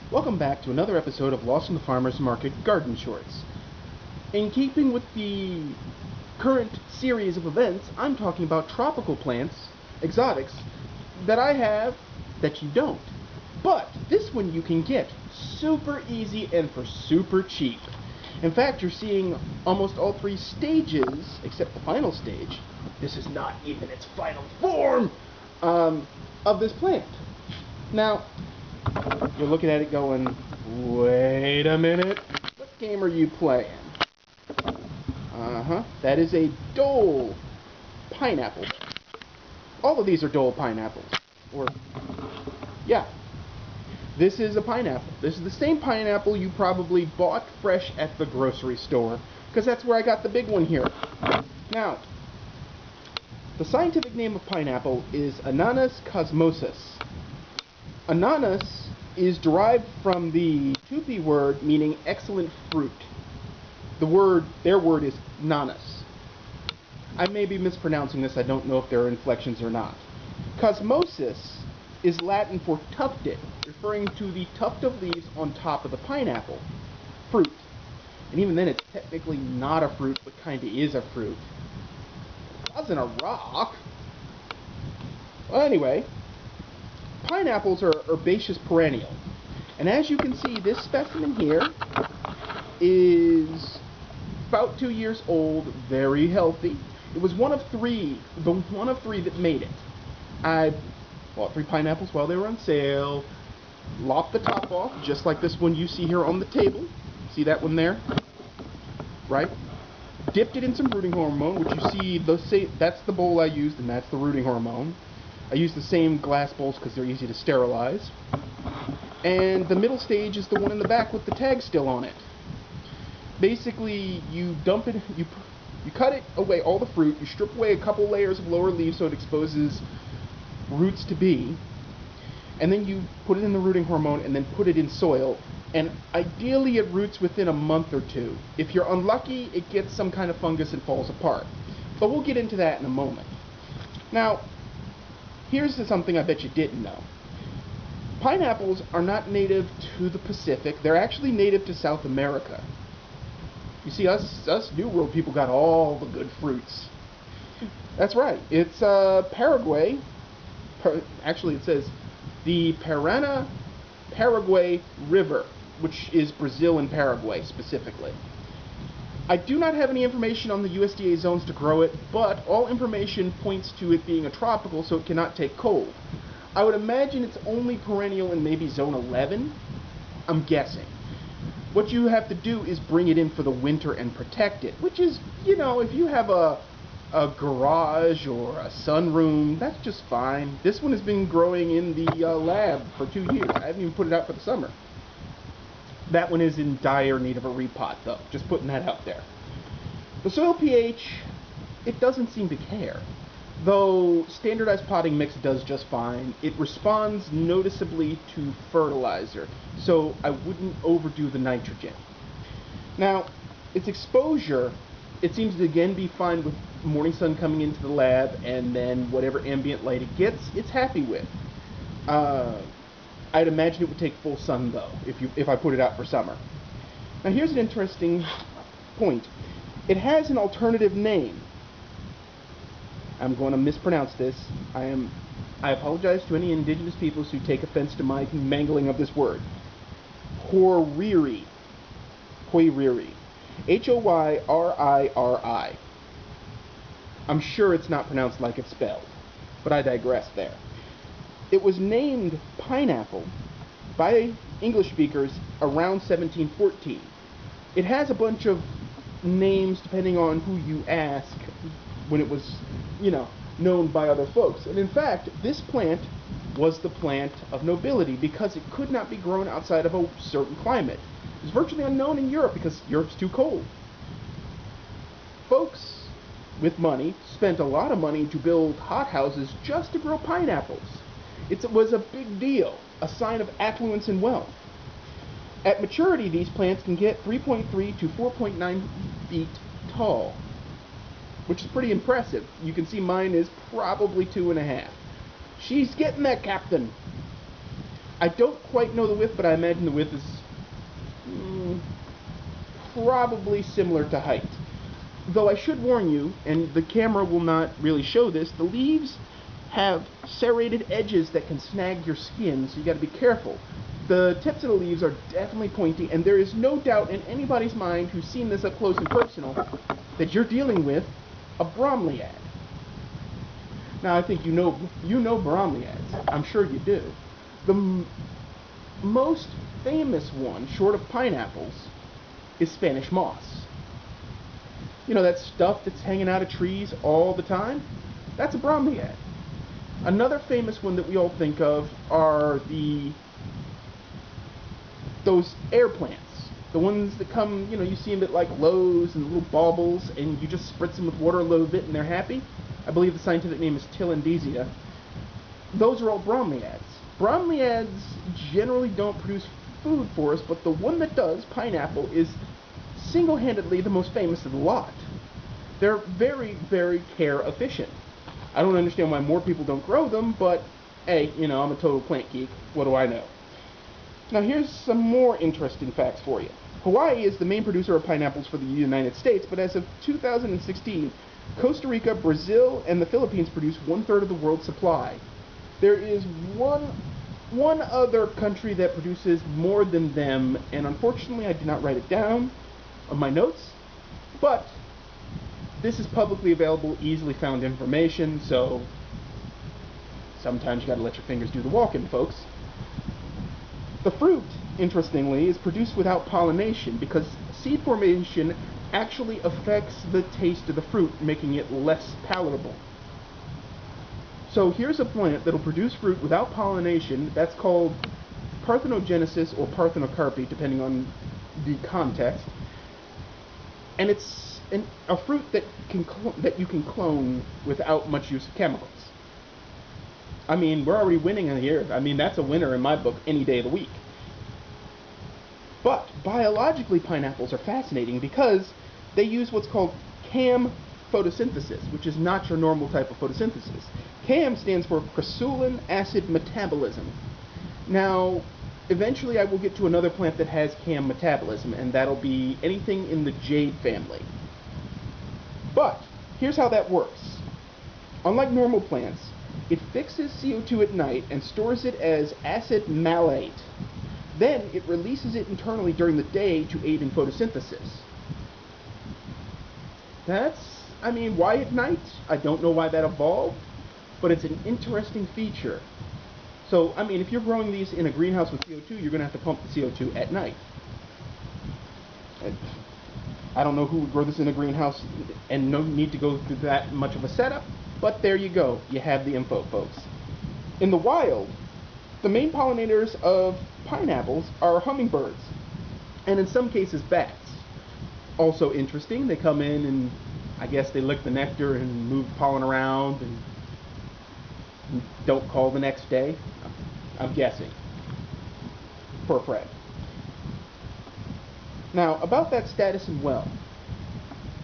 Welcome back to another episode of Lost in the Farmer's Market Garden Shorts. In keeping with the current series of events, I'm talking about tropical plants, exotics, that I have that you don't. But this one you can get super easy and for super cheap. In fact, you're seeing almost all three stages, except the final stage. This is not even its final form of this plant. Now, you're looking at it going, wait a minute, what game are you playing? That is a Dole pineapple. All of these are Dole pineapples. Yeah. This is a pineapple. This is the same pineapple you probably bought fresh at the grocery store, because that's where I got the big one here. Now, the scientific name of pineapple is Ananas cosmosus. Ananas is derived from the Tupi word meaning excellent fruit. Their word is nanas. I may be mispronouncing this, I don't know if there are inflections or not. Cosmosus is Latin for tufted, referring to the tuft of leaves on top of the pineapple. Fruit. And even then it's technically not a fruit, but kinda is a fruit. It wasn't a rock. Well, anyway, pineapples are herbaceous perennial. And as you can see, this specimen here is about 2 years old, very healthy. It was one of three that made it. I bought 3 pineapples while they were on sale, lopped the top off, just like this one you see here on the table. See that one there? Right? Dipped it in some rooting hormone, which you see, that's the bowl I used, and that's the rooting hormone. I use the same glass bowls because they're easy to sterilize. And the middle stage is the one in the back with the tag still on it. Basically, you dump it, you cut it away, all the fruit, you strip away a couple layers of lower leaves so it exposes roots to be, and then you put it in the rooting hormone and then put it in soil, and ideally it roots within a month or 2. If you're unlucky, it gets some kind of fungus and falls apart. But we'll get into that in a moment. Now, here's something I bet you didn't know. Pineapples are not native to the Pacific. They're actually native to South America. You see, us New World people got all the good fruits. That's right. It's Paraguay. Actually, it says the Paraguay River, which is Brazil and Paraguay specifically. I do not have any information on the USDA zones to grow it, but all information points to it being a tropical, so it cannot take cold. I would imagine it's only perennial in maybe zone 11. I'm guessing. What you have to do is bring it in for the winter and protect it, which is, if you have a garage or a sunroom, that's just fine. This one has been growing in the lab for 2 years. I haven't even put it out for the summer. That one is in dire need of a repot, though. Just putting that out there. The soil pH, it doesn't seem to care. Though standardized potting mix does just fine. It responds noticeably to fertilizer, so I wouldn't overdo the nitrogen. Now, its exposure, it seems to again be fine with morning sun coming into the lab, and then whatever ambient light it gets, it's happy with. I'd imagine it would take full sun, though, if I put it out for summer. Now here's an interesting point. It has an alternative name. I'm going to mispronounce this. I apologize to any indigenous peoples who take offense to my mangling of this word. Hoyriri. Hoyriri. Hoyriri. I'm sure it's not pronounced like it's spelled, but I digress there. It was named pineapple by English speakers around 1714. It has a bunch of names depending on who you ask when it was, known by other folks. And in fact, this plant was the plant of nobility because it could not be grown outside of a certain climate. It was virtually unknown in Europe because Europe's too cold. Folks with money spent a lot of money to build hothouses just to grow pineapples. It was a big deal, a sign of affluence and wealth. At maturity, these plants can get 3.3 to 4.9 feet tall, which is pretty impressive. You can see mine is probably 2.5. She's getting that, Captain. I don't quite know the width, but I imagine the width is probably similar to height. Though I should warn you, and the camera will not really show this, the leaves have serrated edges that can snag your skin, so you gotta be careful. The tips of the leaves are definitely pointy, and there is no doubt in anybody's mind who's seen this up close and personal that you're dealing with a bromeliad. Now, I think you know bromeliads. I'm sure you do. The most famous one, short of pineapples, is Spanish moss. You know, that stuff that's hanging out of trees all the time? That's a bromeliad. Another famous one that we all think of are those air plants. The ones that come, you see them at like Lowe's and little baubles, and you just spritz them with water a little bit and they're happy. I believe the scientific name is Tillandsia. Those are all bromeliads. Bromeliads generally don't produce food for us, but the one that does, pineapple, is single-handedly the most famous of the lot. They're very, very care efficient. I don't understand why more people don't grow them, but hey, I'm a total plant geek. What do I know? Now here's some more interesting facts for you. Hawaii is the main producer of pineapples for the United States, but as of 2016, Costa Rica, Brazil, and the Philippines produce 1/3 of the world's supply. There is one other country that produces more than them, and unfortunately I did not write it down on my notes, but this is publicly available, easily found information, so sometimes you gotta let your fingers do the walking, folks. The fruit, interestingly, is produced without pollination because seed formation actually affects the taste of the fruit, making it less palatable. So here's a plant that'll produce fruit without pollination. That's called parthenogenesis or parthenocarpy, depending on the context. And it's a fruit that you can clone without much use of chemicals. I mean, we're already winning here. I mean, that's a winner in my book any day of the week. But biologically, pineapples are fascinating because they use what's called CAM photosynthesis, which is not your normal type of photosynthesis. CAM stands for crassulacean acid metabolism. Now, eventually I will get to another plant that has CAM metabolism, and that'll be anything in the jade family. But here's how that works. Unlike normal plants, it fixes CO2 at night and stores it as acid malate. Then it releases it internally during the day to aid in photosynthesis. Why at night? I don't know why that evolved, but it's an interesting feature. So, if you're growing these in a greenhouse with CO2, you're going to have to pump the CO2 at night. I don't know who would grow this in a greenhouse and no need to go through that much of a setup, but there you go. You have the info, folks. In the wild, the main pollinators of pineapples are hummingbirds, and in some cases bats. Also interesting, they come in and I guess they lick the nectar and move pollen around and don't call the next day. I'm guessing. Poor Fred. Now, about that status and well.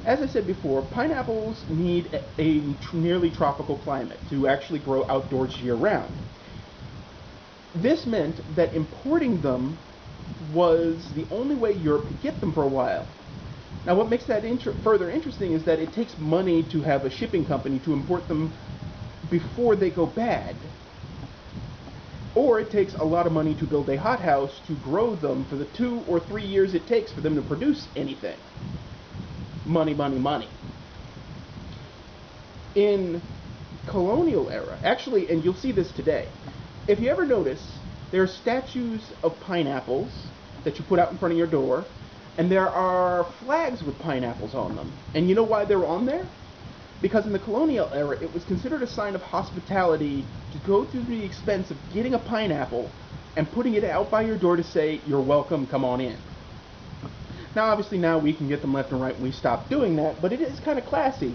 As I said before, pineapples need a nearly tropical climate to actually grow outdoors year-round. This meant that importing them was the only way Europe could get them for a while. Now, what makes that further interesting is that it takes money to have a shipping company to import them before they go bad. Or it takes a lot of money to build a hothouse to grow them for the 2 or 3 years it takes for them to produce anything. Money, money, money. In colonial era, actually, and you'll see this today, if you ever notice, there are statues of pineapples that you put out in front of your door, and there are flags with pineapples on them. And you know why they're on there? Because in the colonial era, it was considered a sign of hospitality to go through the expense of getting a pineapple and putting it out by your door to say, "You're welcome, come on in." Now, obviously, now we can get them left and right when we stop doing that, but it is kind of classy.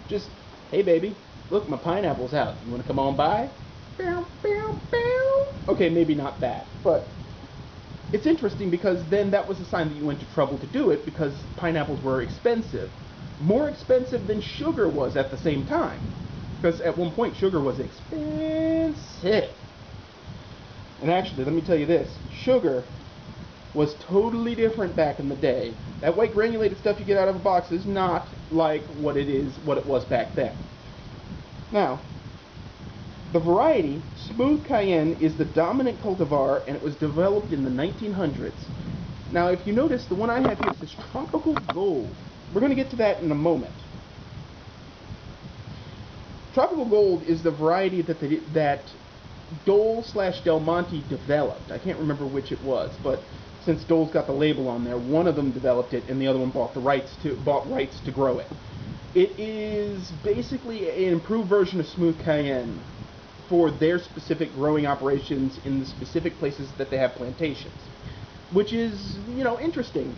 Just, "Hey, baby, look, my pineapple's out. You want to come on by?" Bow, bow, bow. Okay, maybe not that, but it's interesting because then that was a sign that you went to trouble to do it because pineapples were expensive. More expensive than sugar was at the same time. Because at one point, sugar was expensive. And actually, let me tell you this, sugar was totally different back in the day. That white granulated stuff you get out of a box is not like what it was back then. Now, the variety, Smooth Cayenne, is the dominant cultivar, and it was developed in the 1900s. Now, if you notice, the one I have here says Tropical Gold. We're going to get to that in a moment. Tropical Gold is the variety that Dole/Del Monte developed. I can't remember which it was, but since Dole's got the label on there, one of them developed it, and the other one bought rights to grow it. It is basically an improved version of Smooth Cayenne for their specific growing operations in the specific places that they have plantations, which is, interesting.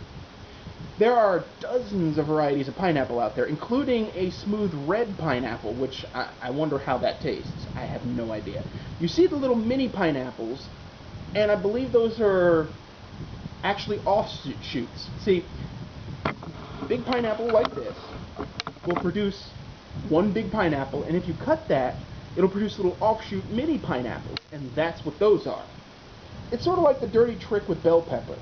There are dozens of varieties of pineapple out there, including a smooth red pineapple, which I wonder how that tastes. I have no idea. You see the little mini pineapples, and I believe those are actually offshoots. See, big pineapple like this will produce one big pineapple, and if you cut that, it'll produce little offshoot mini pineapples, and that's what those are. It's sort of like the dirty trick with bell peppers.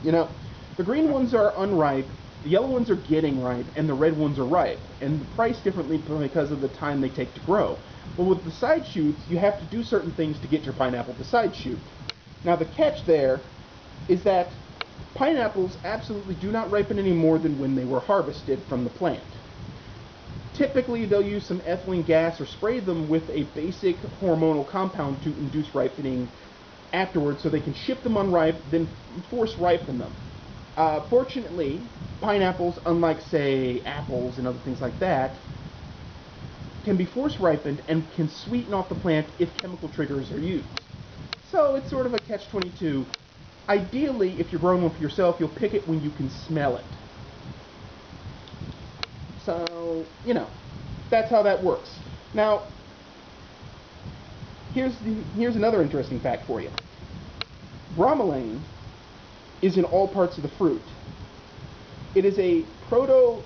The green ones are unripe, the yellow ones are getting ripe, and the red ones are ripe, and priced differently because of the time they take to grow. But with the side shoots, you have to do certain things to get your pineapple to side shoot. Now the catch there is that pineapples absolutely do not ripen any more than when they were harvested from the plant. Typically, they'll use some ethylene gas or spray them with a basic hormonal compound to induce ripening afterwards, so they can ship them unripe, then force ripen them. Fortunately, pineapples, unlike, say, apples and other things like that, can be force ripened and can sweeten off the plant if chemical triggers are used. So it's sort of a catch-22. Ideally, if you're growing one for yourself, you'll pick it when you can smell it. So, that's how that works. Now, here's another interesting fact for you. Bromelain is in all parts of the fruit. It is a proteolytic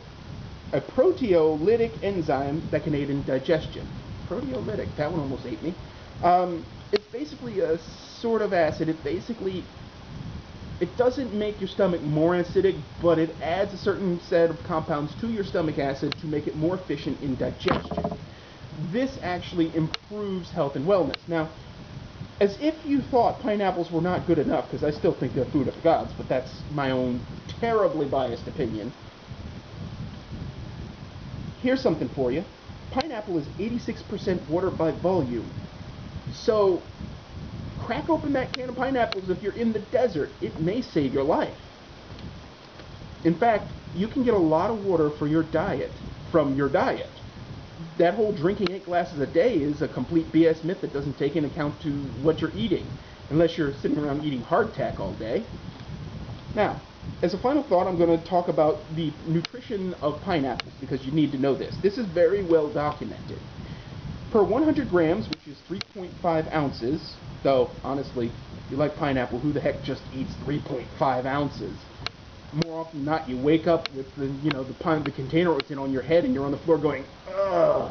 enzyme that can aid in digestion. Proteolytic, that one almost ate me. It's basically a sort of acid. It doesn't make your stomach more acidic, but it adds a certain set of compounds to your stomach acid to make it more efficient in digestion. This actually improves health and wellness. Now, as if you thought pineapples were not good enough, because I still think they're food of the gods, but that's my own terribly biased opinion. Here's something for you. Pineapple is 86% water by volume. So, crack open that can of pineapples if you're in the desert. It may save your life. In fact, you can get a lot of water for your diet from your diet. That whole drinking 8 glasses a day is a complete BS myth that doesn't take into account to what you're eating, unless you're sitting around eating hardtack all day. Now, as a final thought, I'm going to talk about the nutrition of pineapples, because you need to know this. This is very well documented. Per 100 grams, which is 3.5 ounces, though, honestly, if you like pineapple, who the heck just eats 3.5 ounces? More often than not, you wake up with the container it's in on your head, and you're on the floor going, ugh,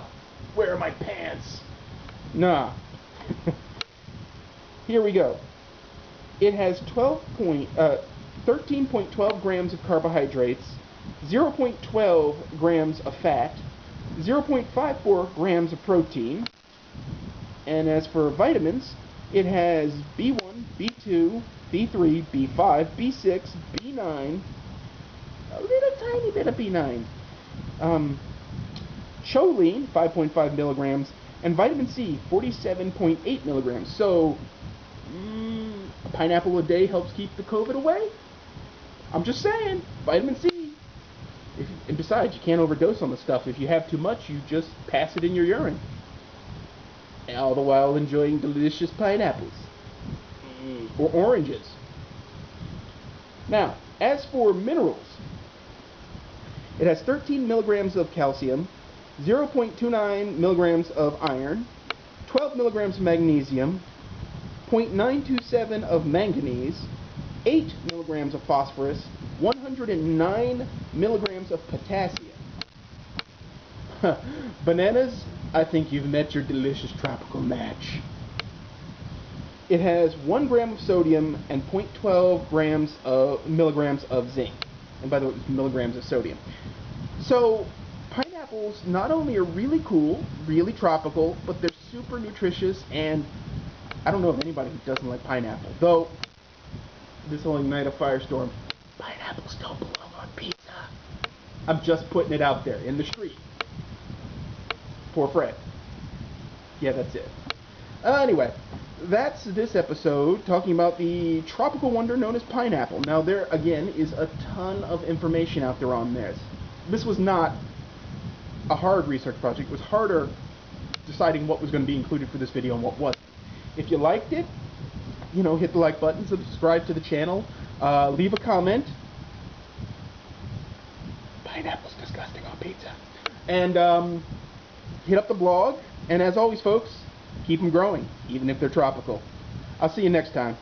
where are my pants? Nah. Here we go. It has 13.12 grams of carbohydrates, 0.12 grams of fat, 0.54 grams of protein, and as for vitamins, it has B1, B2, B3, B5, B6, B9, a little tiny bit of B9, choline, 5.5 milligrams, and vitamin C, 47.8 milligrams. So, a pineapple a day helps keep the COVID away? I'm just saying, vitamin C. And besides, you can't overdose on the stuff. If you have too much, you just pass it in your urine. All the while enjoying delicious pineapples. Or oranges. Now, as for minerals, it has 13 milligrams of calcium, 0.29 milligrams of iron, 12 milligrams of magnesium, 0.927 of manganese, 8 milligrams of phosphorus, 109 milligrams of potassium. Bananas, I think you've met your delicious tropical match. It has 1 gram of sodium and 0.12 milligrams of zinc. And by the way, it's milligrams of sodium. So pineapples not only are really cool, really tropical, but they're super nutritious, and I don't know of anybody who doesn't like pineapple. Though, this will ignite a firestorm. Pineapples don't belong on pizza. I'm just putting it out there in the street. Poor Fred. Yeah, that's it. Anyway, that's this episode talking about the tropical wonder known as pineapple. Now, there, again, is a ton of information out there on this. This was not a hard research project. It was harder deciding what was going to be included for this video and what wasn't. If you liked it, you know, hit the like button, subscribe to the channel, leave a comment. Pineapple's disgusting on pizza. And hit up the blog. And as always, folks, keep them growing, even if they're tropical. I'll see you next time.